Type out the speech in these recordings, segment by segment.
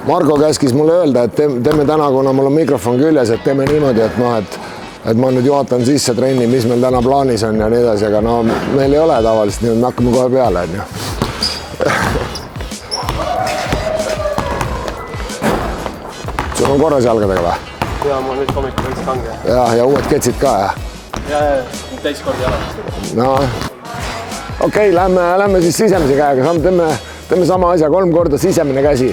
Margo käskis mulle öelda, et teeme täna, kuna mul on mikrofon küljes, et teeme niimoodi, et noh, et ma nüüd juhatan sisse trenni, mis meil täna plaanis on ja nii edasi, aga no meil ei ole tavaliselt, nii et me hakkame kohe peale, on ju. Sul on korras jalgadega või? Jaa, mul nüüd hommikul võiks kange. Ja uued ketsid ka, jah? Ja, täiskord jalad. No, okei, lähme siis sisemise käega, teeme sama asja 3 korda sisemine käsi.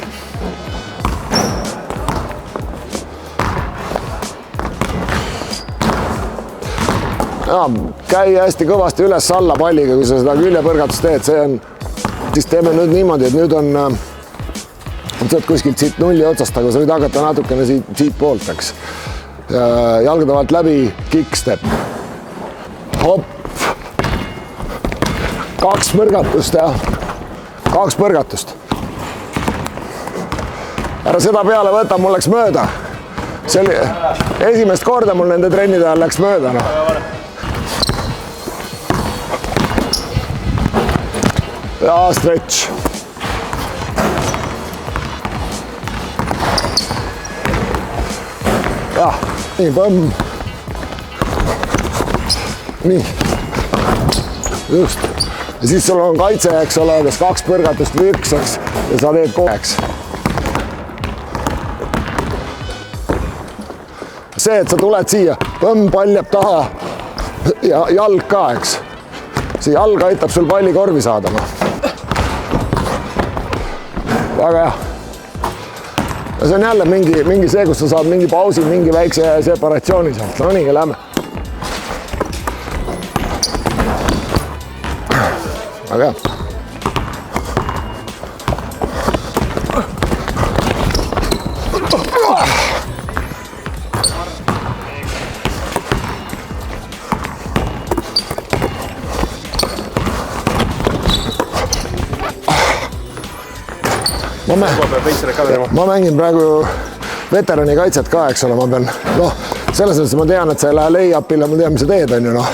Ja, käi hästi kõvasti üles-alla palliga, kui sa seda küljepõrgatust teed, siis teeme nüüd niimoodi, et nüüd on sa oled kuskilt siit nulli otsast, aga sa võid hakata natukene siit poolt, eks. Jalgade vahelt läbi, kickstep. Hopp. 2 põrgatust, jah. 2 põrgatust. Ära seda peale võta, mul läks mööda. See oli esimest korda mul nende trennide ajal läks mööda, noh. Ja stretch. Ja, nii, põmm. Nii. Just. Ja siis sul on kaitse, eks ole, kas 2 põrgatust või 1, eks, ja sa teed koeks. See, et sa tuled siia, põmm, pall jääb taha ja jalg ka, eks. See jalg aitab sul palli korvi saada, noh. Väga hea. Ja see on jälle mingi see, kus sa saad mingi pausi, mingi väikse separatsiooni sealt. No nii, lähme. Väga hea. Ma mängin praegu veterani kaitset ka, eks ole, ma pean, noh, selles mõttes ma tean, et sa ei lähe lay-up'ile, ma tean, mis sa teed, on ju, noh.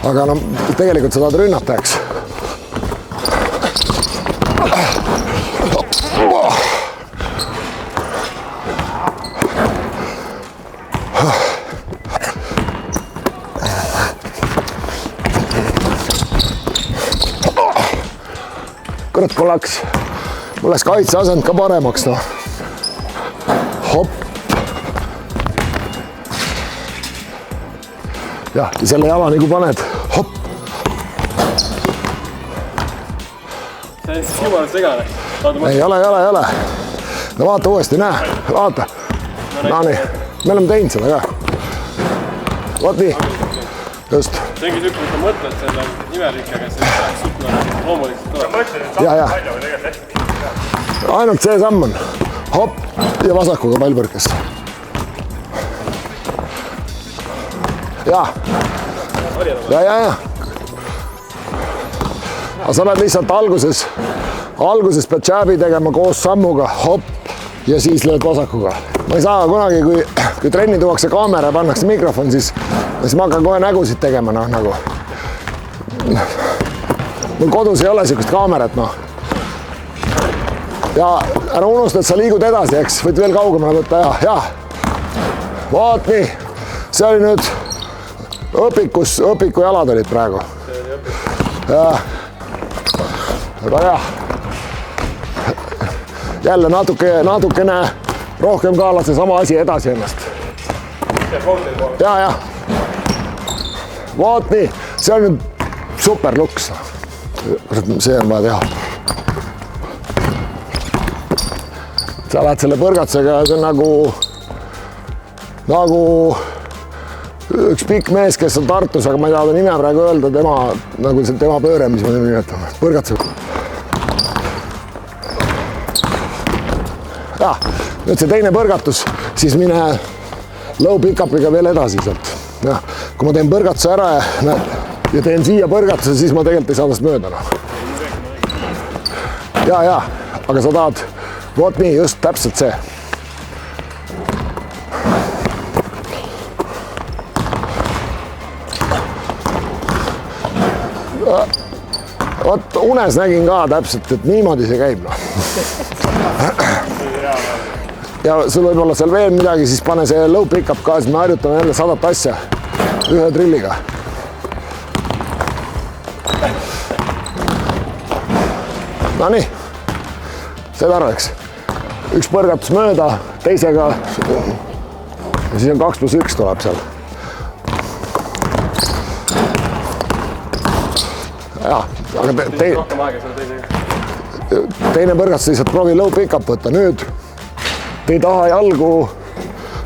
Aga no, tegelikult sa tahad rünnata, eks. Kurat, mul läks kaitseasend ka paremaks, noh. Hopp. Ja selle jala nagu paned. Hopp. See on jumala segane. Ei ole. No vaata uuesti, näe. Vaata. No nii. Me oleme teinud seda ka. Vaat nii. Just. See ongi tükk, kui sa mõtled selle nimelikega, siis läheks sutma loomulikult tuleb. Ja. Ainult see samm on. Hopp ja vasakuga pall põrkas. Ja. Aga sa pead lihtsalt alguses pead jääbi tegema koos sammuga, hopp, ja siis lööd vasakuga. Ma ei saa kunagi, kui trenni tuuakse kaamera ja pannakse mikrofon, siis ma hakkan kohe nägusid tegema, noh, nagu. Mul kodus ei ole sellist kaamerat, noh. Ja ära unusta, et sa liigud edasi, eks, võid veel kaugemale võtta, ja. Vaat nii, see oli nüüd õpiku jalad olid praegu. Ja. Väga hea. Jälle natukene rohkem kaalad see sama asi edasi ennast. Ja. Vaat nii, see on nüüd super luks. See on vaja teha. Sa lähed selle põrgatusega, see on nagu üks pikk mees, kes on Tartus, aga ma ei taha ta nime praegu öelda, tema pööre, mis me nimetame, põrgatusega. Ja, nüüd see teine põrgatus, siis mine low pick-up'iga veel edasi sealt. Ja, kui ma teen põrgatuse ära ja teen siia põrgatuse, siis ma tegelikult ei saa tast mööda. Ja, aga sa tahad, vot nii, just täpselt see. Vot unes nägin ka täpselt, et niimoodi see käib. ja sul võib olla seal veel midagi, siis pane see low pick-up ka, siis me harjutame jälle 100 asja ühe drilliga. No nii, seda arveks. Üks põrgatus mööda, teisega ja siis on 2+1 tuleb seal. Ja, aga teine põrgatus lihtsalt proovi low pick-up võtta. Nüüd te ei taha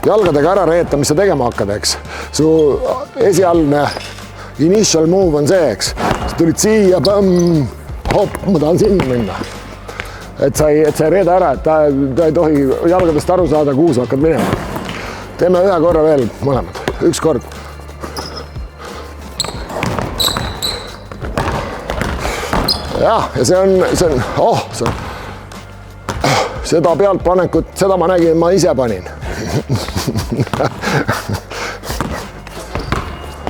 jalgadega ära reeta, mis sa tegema hakkad, eks. Su esialgne initial move on see, eks. Sa tulid siia, hopp, ma tahan sinna minna. Et sa ei reeda ära, et ta ei tohi jalgadest aru saada, kuhu sa hakkad minema. Teeme ühe korra veel mõlemad. Üks kord. Ja see on, seda pealtpanekut, seda ma nägin, ma ise panin.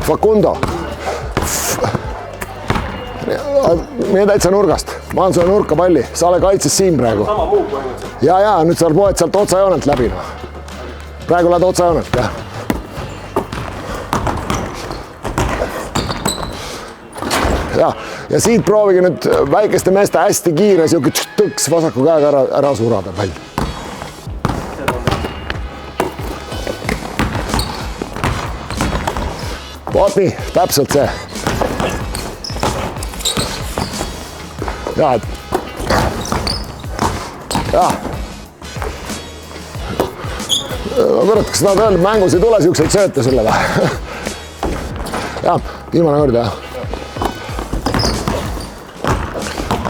Facundo. Meie täitsa nurgast. Ma olen sulle nurka palli. Sa ole kaitses siin praegu. Sama muu põhimõtteliselt. Ja, nüüd sa poed sealt otsajoonelt läbi. Praegu lähed otsajoonelt, jah. Ja siit proovige nüüd väikeste meeste hästi kiire siuke tõks vasaku käega ära surada pall. Vaat nii, täpselt see. Ja, kurat, kas tahad öelda, mängus ei tule siukseid sööte sulle või? Ja, viimane kord, jah.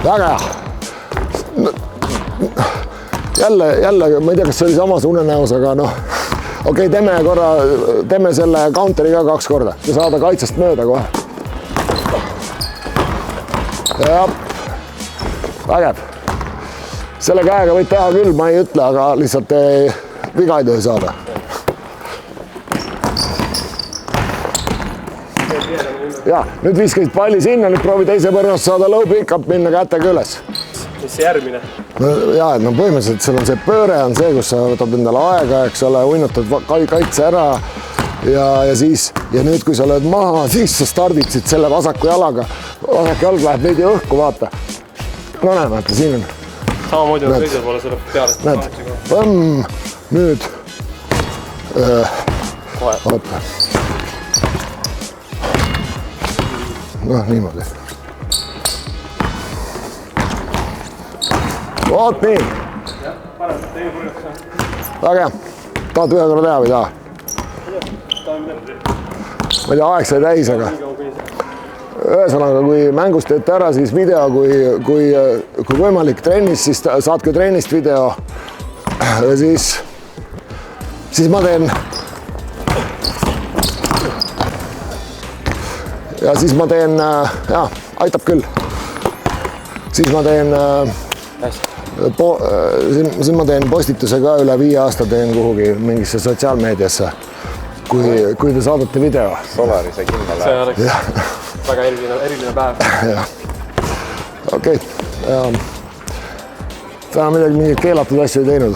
Väga hea. Jälle, ma ei tea, kas see oli samas unenäos, aga okei, teeme selle counteri ka 2 korda. Ja saada kaitsest mööda kohe. Ja, vägev. Selle käega võid teha küll, ma ei ütle, aga lihtsalt viga ei tohi saada. Ja, nüüd viskasid palli sinna, nüüd proovi teise põrnast saada low pick-up, minna kätega üles. Mis see järgmine? Põhimõtteliselt seal on see pööre on see, kus sa võtad endale aega, eks ole, uinutad kaitse ära ja nüüd, kui sa lööd maha, siis sa stardid siit selle vasaku jalaga. Vasak jalg läheb veidi õhku, vaata. No näe, vaata, siin on. Samamoodi on teisel poole selle peale. Näed, nüüd. Oota. Niimoodi. Oot nii. Väga hea. Tahad ühe korra teha või taha? Ma ei tea, aeg sai täis, aga ühesõnaga, kui mängust teete ära, siis video, kui võimalik trennis, siis saatke trennist video ja siis ma teen aitab küll. Siis ma teen postituse ka üle 5 aasta teen kuhugi mingisse sotsiaalmeediasse, kui te saadate video. Solarise kindla see oleks väga eriline päev. Okei. Täna midagi keelatud asju ei teinud.